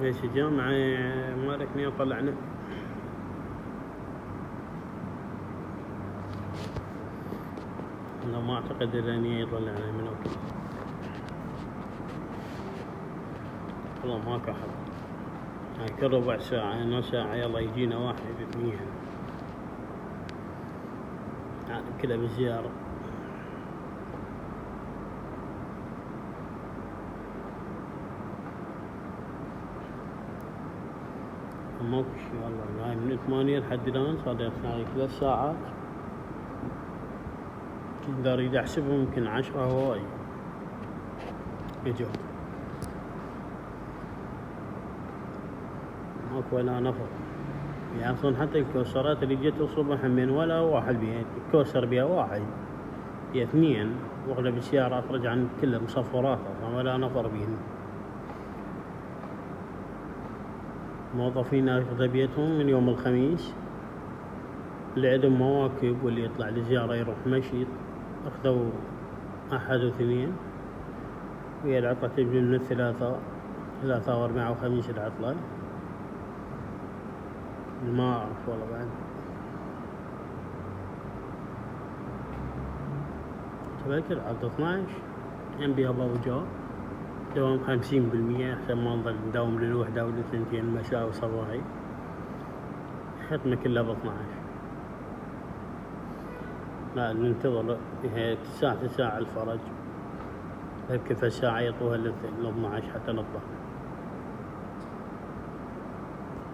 ايش الجامعة مالكني طلعنا. لا ما اعتقد اني يطلعنا من اوكي. والله ماكو احد، يعني كل ربع ساعة نص ساعة يلا يجينا واحد اثنين، يعني كلها بالزيارة. ماكو شي والله، هاي من 8 لحد الآن صار لي 3 ساعات. إذا أريد أحسبهم يمكن 10 هواي يجون، ماكو ولا نفر. يعني أصلا حتى الكوسرات اللي جت الصبح من ولا واحد بيها الكوسر بيها واحد يا اثنين، واغلب السيارات رجعن كلها مصفرات أصلا ولا نفر بيهن. موظفين أغلبيتهم من يوم الخميس اللي عندهم مواكب واللي يطلع لزيارة يروح مشي، أخذوا أحد واثنين، وهي العطلة تبدي من ثلاثة وأربعة وخميس العطلة. ما أعرف والله بعد. تذكر عطلة 12 كان بيها بابو جواب دوام 50%، أحسن ما نظل نداوم للوحدة وللثنتين مساء وصباحي. ختمة كلها ب12. لا ننتظر هي الساعة الفرج، هيك ساعة يطوها ل12 حتى نطلع.